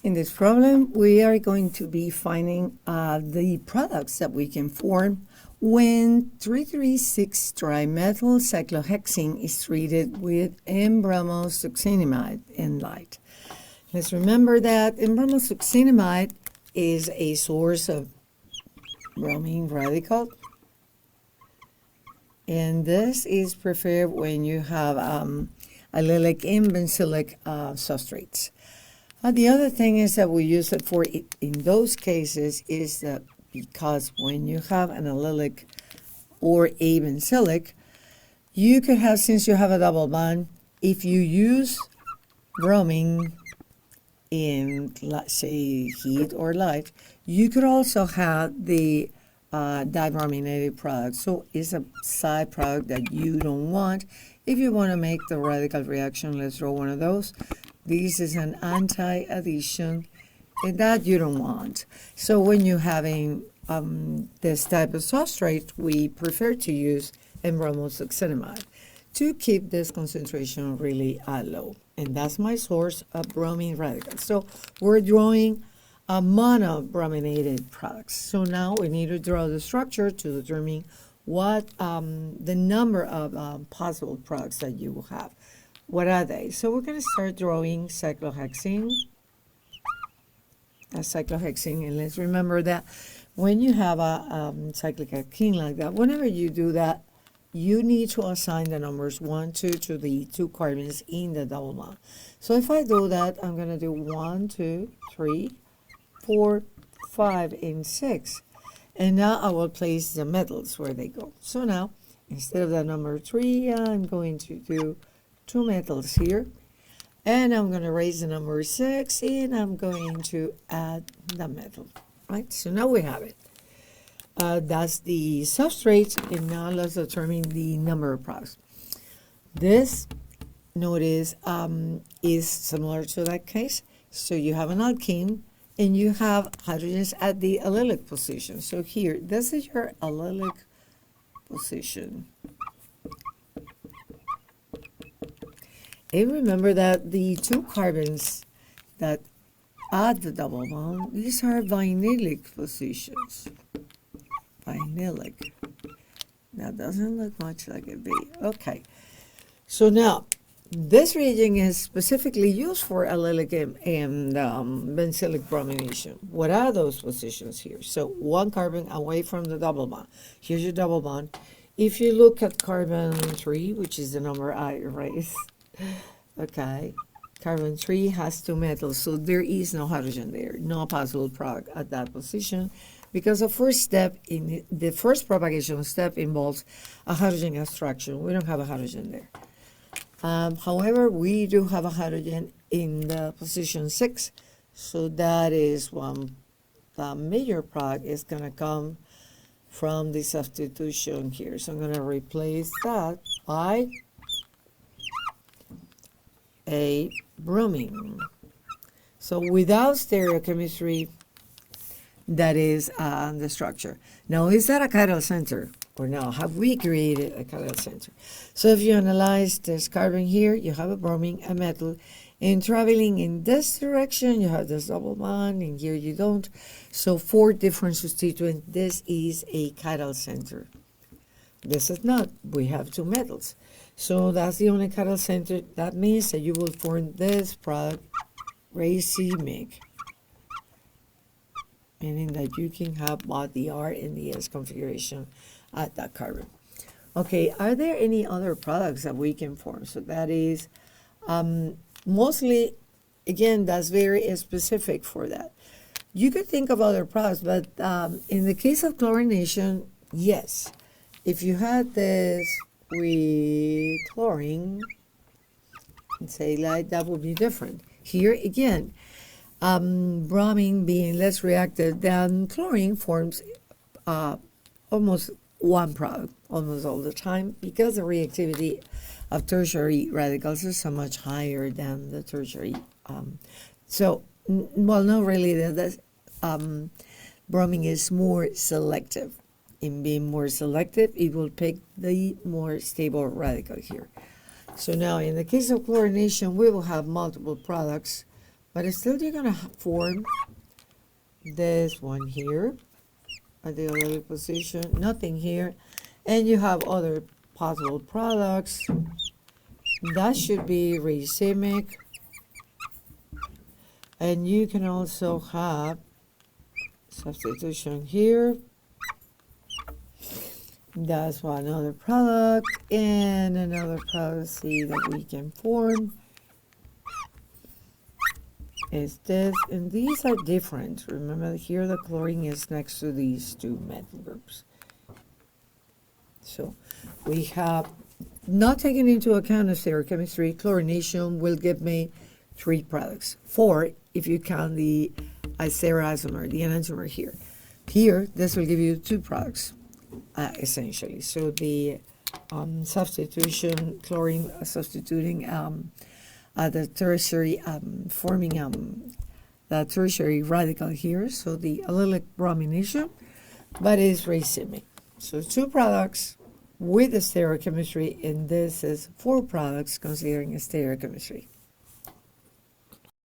In this problem, we are going to be finding the products that we can form when 3,3,6-trimethyl cyclohexene is treated with n-bromosuccinimide in light. Let's remember that n-bromosuccinimide is a source of bromine radical, and this is preferred when you have allylic and benzylic substrates. The other thing is that we use it for, in those cases, is that because when you have an allylic or a benzylic, you could have, since you have a double bond, if you use bromine in, let's say, heat or light, you could also have the dibrominated product. So it's a side product that you don't want. If you want to make the radical reaction, let's draw one of those. This is an anti-addition, and that you don't want. So when you're having this type of substrate, we prefer to use n-bromosuccinimide to keep this concentration really low. And that's my source of bromine radicals. So we're drawing a monobrominated products. So now we need to draw the structure to determine what the number of possible products that you will have. What are they? So we're going to start drawing cyclohexene. Cyclohexene, and let's remember that when you have a cyclic alkene like that, whenever you do that, you need to assign the numbers 1, 2 to the 2 carbons in the double bond. So if I do that, I'm going to do 1, 2, 3, 4, 5, and 6. And now I will place the metals where they go. So now, instead of the number 3, I'm going to do 2 metals here. And I'm going to raise the number 6, and I'm going to add the metal. Right? So now we have it. That's the substrate, and now let's determine the number of products. This, notice, is similar to that case. So you have an alkene, and you have hydrogens at the allylic position. So here, this is your allylic position. And remember that the 2 carbons that add the double bond, these are vinylic positions. Vinylic. That doesn't look much like a V. Okay. So now, this reagent is specifically used for allylic and benzylic bromination. What are those positions here? So 1 carbon away from the double bond. Here's your double bond. If you look at carbon 3, which is the number I erased, okay, carbon 3 has 2 metals, so there is no hydrogen there, no possible product at that position, because the first step in the first propagation step involves a hydrogen extraction. We don't have a hydrogen there. However, we do have a hydrogen in the position 6, so that is one major product is going to come from the substitution here. So I'm going to replace that by a bromine. So without stereochemistry, that is the structure. Now, is that a chiral center or no? Have we created a chiral center? So if you analyze this carbon here, you have a bromine, a metal, and traveling in this direction, you have this double bond, and here you don't. So 4 different substituents. This is a chiral center. This is not. We have 2 metals. So that's the only chiral center. That means that you will form this product, racemic, meaning that you can have both the R and the S configuration at that carbon. Okay, are there any other products that we can form? So that is mostly, again, that's very specific for that. You could think of other products, but in the case of chlorination, yes. If you had this with chlorine, and say like that would be different. Here again, bromine being less reactive than chlorine forms almost one product almost all the time, because the reactivity of tertiary radicals is so much higher than the tertiary. Well, not really. Bromine is more selective. In being more selective, it will pick the more stable radical here. So now, in the case of chlorination, we will have multiple products But still you're going to form this one here at the allylic position, nothing here. And you have other possible products. That should be racemic. And you can also have substitution here. That's one other product. And another product, see, that we can form is this. And these are different. Remember, here the chlorine is next to these two methyl groups. So we have, not taking into account the stereochemistry, chlorination will give me 3 products. 4 if you count the stereoisomer, the enantiomer here. Here, this will give you 2 products, essentially. So the substitution, chlorine substituting the tertiary, forming the tertiary radical here. So the allylic bromination, but it's racemic. So 2 products with the stereochemistry, and this is 4 products considering a stereochemistry.